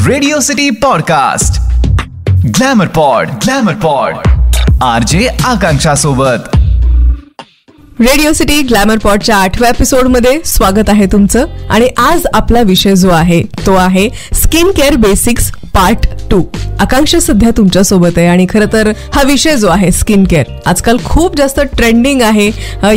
Radio city podcast glamour pod RJ Akanksha सोबत. Radio city glamour पॉडच्या 8व्या एपिसोडमध्ये स्वागत आहे तुमचं. आणि आज आपला विषय जो आहे तो आहे स्किन केअर बेसिक्स पार्ट 2. आकांक्षा सध्या तुमच्या सोबत आहे आणि खरं तर हा विषय जो आहे स्किन केअर आजकाल खूप जास्त ट्रेंडिंग आहे.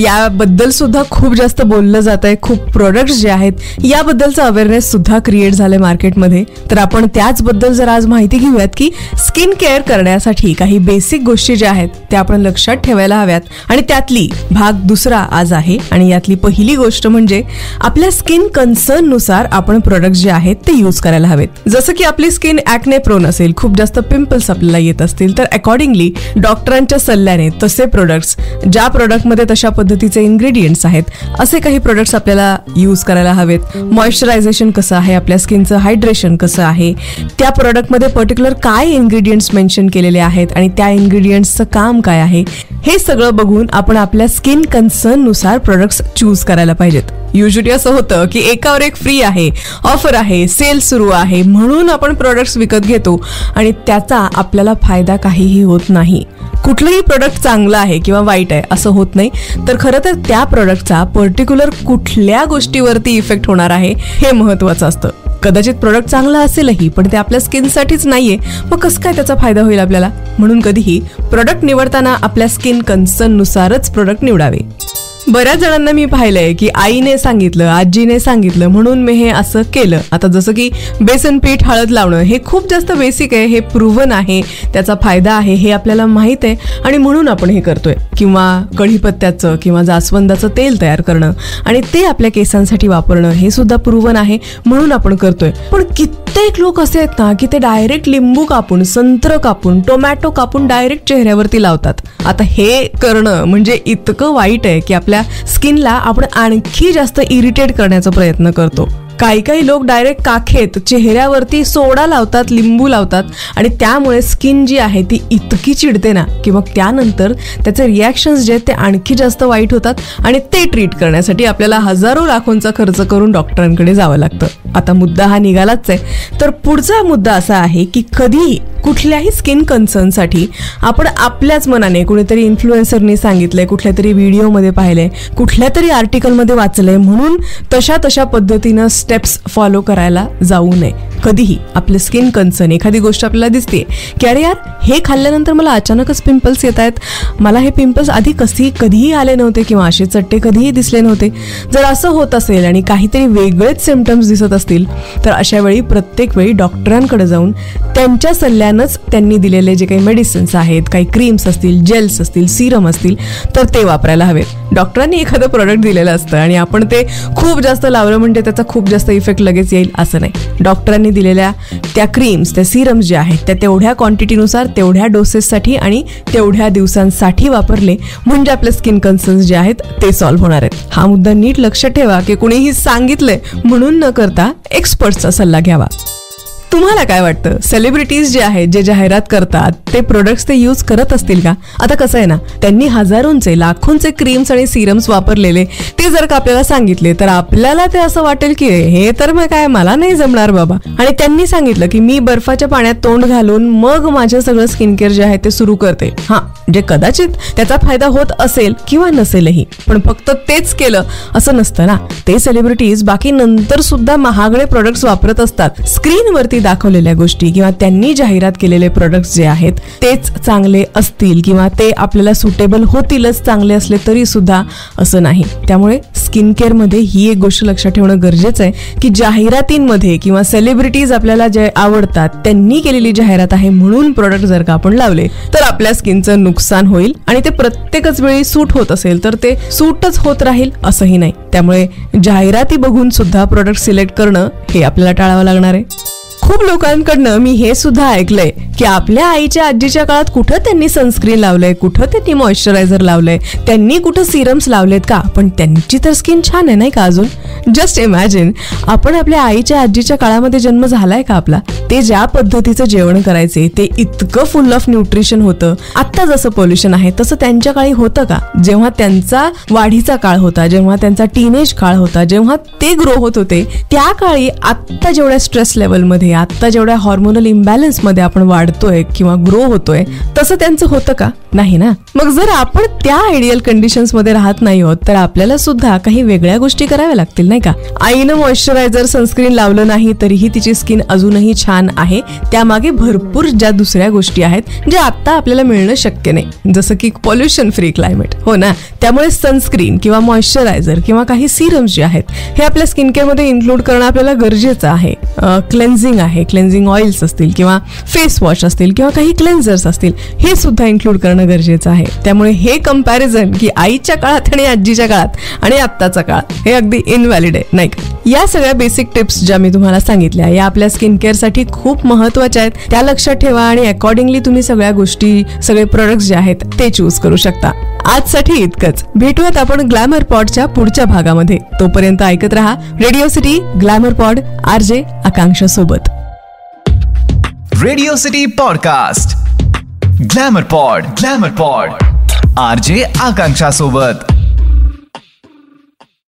याबद्दल सुद्धा खूप जास्त बोललं जात आहे. खूप प्रोडक्ट्स जे आहेत याबद्दलचा अवेअरनेस सुद्धा क्रिएट झाले मार्केटमध्ये. तर आपण त्याचबद्दल जर आज माहिती घेऊयात की स्किन केअर करण्यासाठी काही बेसिक गोष्टी ज्या आहेत त्या आपण लक्षात ठेवायला हव्यात. आणि त्यातली भाग दुसरा आज आहे. आणि यातली पहिली गोष्ट म्हणजे आपल्या स्किन कन्सर्न नुसार आपण प्रोडक्ट जे आहेत ते यूज करायला हवेत. जसं की आपली स्किन ॲक्ने प्रोन असेल, खूप जास्त पिंपल्स आपल्याला येत असतील तर अकॉर्डिंगली डॉक्टरांच्या सल्ल्याने तसे प्रोडक्ट्स, ज्या प्रोडक्टमध्ये तशा पद्धतीचे इन्ग्रेडियंट्स आहेत असे काही प्रोडक्ट्स आपल्याला यूज करायला हवेत. मॉइश्चरायझेशन कसं आहे, आपल्या स्किनचं हायड्रेशन कसं आहे, त्या प्रोडक्टमध्ये पर्टिक्युलर काय इन्ग्रेडियंट्स मेन्शन केलेले आहेत आणि त्या इन्ग्रेडियंट्सचं काम काय आहे, हे सगळं बघून आपण आपल्या स्किन कन्सर्न नुसार प्रोडक्ट्स चूज करायला पाहिजेत. युजली असं होतं की एकावर एक फ्री आहे, ऑफर आहे, सेल सुरू आहे म्हणून आपण प्रोडक्ट्स विकत घेतो आणि त्याचा आपल्याला फायदा काहीही होत नाही. कुठलंही प्रोडक्ट चांगलं आहे किंवा वाईट आहे असं होत नाही, तर खरं तर त्या प्रोडक्टचा पर्टिक्युलर कुठल्या गोष्टीवरती इफेक्ट होणार आहे हे महत्वाचं असतं. कदाचित प्रोडक्ट चांगला असेलही पण ते आपल्या स्किनसाठीच नाहीये, मग कसं काय त्याचा फायदा होईल आपल्याला. म्हणून कधीही प्रोडक्ट निवडताना आपल्या स्किन कन्सर्न नुसारच प्रोडक्ट निवडावे. बऱ्याच जणांना मी पाहिलंय की आईने सांगितलं, आजीने सांगितलं म्हणून मी हे असं केलं. आता जसं की बेसन पीठ हळद लावणं हे खूप जास्त बेसिक आहे, हे प्रूव्हन आहे, त्याचा फायदा आहे हे आपल्याला माहित आहे आणि म्हणून आपण हे करतोय. किंवा कढीपत्त्याचं किंवा जास्वंदाचं तेल तयार करणं आणि ते आपल्या केसांसाठी वापरणं हे सुद्धा प्रूव्हन आहे म्हणून आपण करतोय. पण कित्येक लोक असे आहेत ना की ते डायरेक्ट लिंबू कापून, संत्र कापून, टोमॅटो कापून डायरेक्ट चेहऱ्यावरती लावतात. आता हे करणं म्हणजे इतकं वाईट आहे की आपल्या स्किनला आपण आणखी जास्त इरिटेट करण्याचा प्रयत्न करतो. काही लोक डायरेक्ट काखेत चेहऱ्यावरती सोडा लावतात, लिंबू लावतात आणि त्यामुळे स्किन जी आहे ती इतकी चिडते ना की मग त्यानंतर त्याचे रिॲक्शन्स जे आहेत ते आणखी जास्त वाईट होतात आणि ते ट्रीट करण्यासाठी आपल्याला हजारो लाखोंचा खर्च करून डॉक्टरांकडे जावं लागतं. आता मुद्दा हा निघालाच आहे. तर पुढचा मुद्दा असा आहे की कधीही कुठल्याही स्किन कन्सर्नसाठी आपण आपल्याच मनाने, कुणीतरी इन्फ्लुएन्सरनी सांगितलंय, कुठल्या तरी व्हिडिओमध्ये पाहिलंय, कुठल्या तरी आर्टिकलमध्ये वाचलंय म्हणून तशा पद्धतीनं स्टेप्स फॉलो करायला जाऊ नये. कधीही आपलं स्किन कन्सर्न, एखादी गोष्ट आपल्याला दिसते की अरे यार हे खाल्ल्यानंतर मला अचानकच पिंपल्स येत आहेत, मला हे पिंपल्स आधी कधीही आले नव्हते किंवा असे चट्टे कधीही दिसले नव्हते, जर असं होत असेल आणि काहीतरी वेगळेच सिम्पटम्स दिसत असतील तर अशा वेळी प्रत्येक वेळी डॉक्टरांकडे जाऊन त्यांच्या सल्ल्यानंच त्यांनी दिलेले जे काही मेडिसिन्स आहेत, काही क्रीम्स असतील, जेल्स असतील, सिरम असतील तर ते वापरायला हवेत. डॉक्टरांनी एखादं प्रोडक्ट दिलेलं असतं आणि आपण ते खूप जास्त लावलं म्हणजे त्याचा खूप जास्त इफेक्ट लगेच येईल असं नाही. डॉक्टरांनी दिलेल्या त्या क्रीम्स, त्या सिरम्स जे आहेत त्या तेवढ्या क्वांटिटीनुसार, तेवढ्या डोसेससाठी आणि तेवढ्या दिवसांसाठी वापरले म्हणजे आपले स्किन कन्सर्न्स जे आहेत ते सॉल्व्ह होणार आहेत. हा मुद्दा नीट लक्षात ठेवा की कुणीही सांगितलंय म्हणून न करता एक्सपर्टचा सल्ला घ्यावा. तुम्हाला काय वाटतं, सेलिब्रिटीज जे आहेत जे जाहिरात करतात ते प्रोडक्ट्स ते यूज करत असतील का? आता कसं आहे ना, त्यांनी हजारोंचे, लाखोंचे क्रीम्स आणि सिरम्स वापरलेले ते जर का आपल्याला सांगितले तर आपल्याला ते असं वाटेल की हे तर मग काय, मला नाही जमणार बाबा. आणि त्यांनी सांगितलं की मी बर्फाच्या पाण्यात तोंड घालून मग माझं सगळं स्किन केअर जे आहे ते सुरू करते. हा, जे कदाचित त्याचा फायदा होत असेल किंवा नसेलही, पण फक्त तेच केलं असं नसतं ना. ते सेलिब्रिटीज बाकी नंतर सुद्धा महागडे प्रोडक्ट्स वापरत असतात. स्क्रीनवरती दाखवलेल्या गोष्टी किंवा त्यांनी जाहिरात केलेले प्रोडक्ट्स जे आहेत तेच चांगले असतील किंवा ते आपल्याला सुटेबल होतीलच चांगले असले तरी सुद्धा असं नाही. त्यामुळे स्किन केअर मध्ये ही एक गोष्ट लक्षात ठेवणं गरजेचं आहे की जाहिरातींमध्ये किंवा सेलिब्रिटीज आपल्याला जे आवडतात त्यांनी केलेली जाहिरात आहे म्हणून प्रोडक्ट जर का आपण लावले तर आपल्या स्किनचं नुकसान होईल आणि ते प्रत्येकच वेळी सूट होत असेल तर ते सूटच होत राहील असंही नाही. त्यामुळे जाहिराती बघून सुद्धा प्रोडक्ट सिलेक्ट करणं हे आपल्याला टाळावं लागणार आहे. खूप लोकांकडनं मी हे सुद्धा ऐकलंय की आपल्या आईच्या आजीच्या काळात कुठं त्यांनी सनस्क्रीन लावलंय, कुठं त्यांनी मॉइश्चरायझर लावलंय, त्यांनी कुठं सिरम्स लावलेत का, पण त्यांची तर स्किन छान आहे नाही का अजून. जस्ट इमॅजिन, आपण आपल्या आईच्या आजीच्या काळामध्ये जन्म झालाय का आपला? ते ज्या पद्धतीचं जेवण करायचे ते इतकं फुल ऑफ न्यूट्रिशन होतं. आता जसं पोल्युशन आहे तसं त्यांच्या काळी होतं का? जेव्हा त्यांचा वाढीचा काळ होता, जेव्हा त्यांचा टीनेज काळ होता, जेव्हा ते ग्रो होत होते त्या काळी आत्ता जेवढ्या स्ट्रेस लेवलमध्ये, आता जेवढ्या हॉर्मोनल इम्बॅलन्स मध्ये आपण वाढतोय किंवा ग्रो होतोय तसं त्यांचं होतं का? नाही ना. मग जर आपण त्या आयडियल कंडिशन्स मध्ये राहत नाही आहोत तर आपल्याला सुद्धा काही वेगळ्या गोष्टी कराव्या लागतील, नाही का? आईनं मॉइश्चरायझर सनस्क्रीन लावलं नाही तरीही तिची स्किन अजूनही छान आहे. त्यामागे भरपूर ज्या दुसऱ्या गोष्टी आहेत जे आता आपल्याला मिळणं शक्य नाही, जसं की पॉल्युशन फ्री क्लायमेट, हो ना. त्यामुळे सनस्क्रीन किंवा मॉइश्चरायझर किंवा काही सिरम्स जे आहेत हे आपल्या स्किन केअर मध्ये इन्क्लूड करणं आपल्याला गरजेचं आहे. क्लेन्झिंग आहे, क्लेन्झिंग ऑइल्स असतील किंवा फेस वॉश असतील किंवा काही क्लेन्झर्स असतील, हे सुद्धा इन्क्लूड करणं गरजेचं आहे. त्यामुळे हे कंपॅरिझन की आईच्या काळात आणि आजीच्या काळात आणि आत्ताचा काळ हे अगदी इनव्हॅलिड आहे, नाही का? या सगळ्या बेसिक टिप्स ज्या मी तुम्हाला सांगितल्या या आपल्या स्किन केअर साठी खूप महत्वाच्या आहेत. त्या लक्षात ठेवा आणि अकॉर्डिंगली तुम्ही सगळ्या गोष्टी, सगळे प्रोडक्ट्स जे आहेत ते चूज करू शकता. आजसाठी इतकंच. भेटूयात आपण ग्लॅमर पॉडच्या पुढच्या भागामध्ये. तोपर्यंत ऐकत रहा radio city glamour pod RJ Akanksha सोबत. Radio city podcast glamour pod RJ Akanksha सोबत.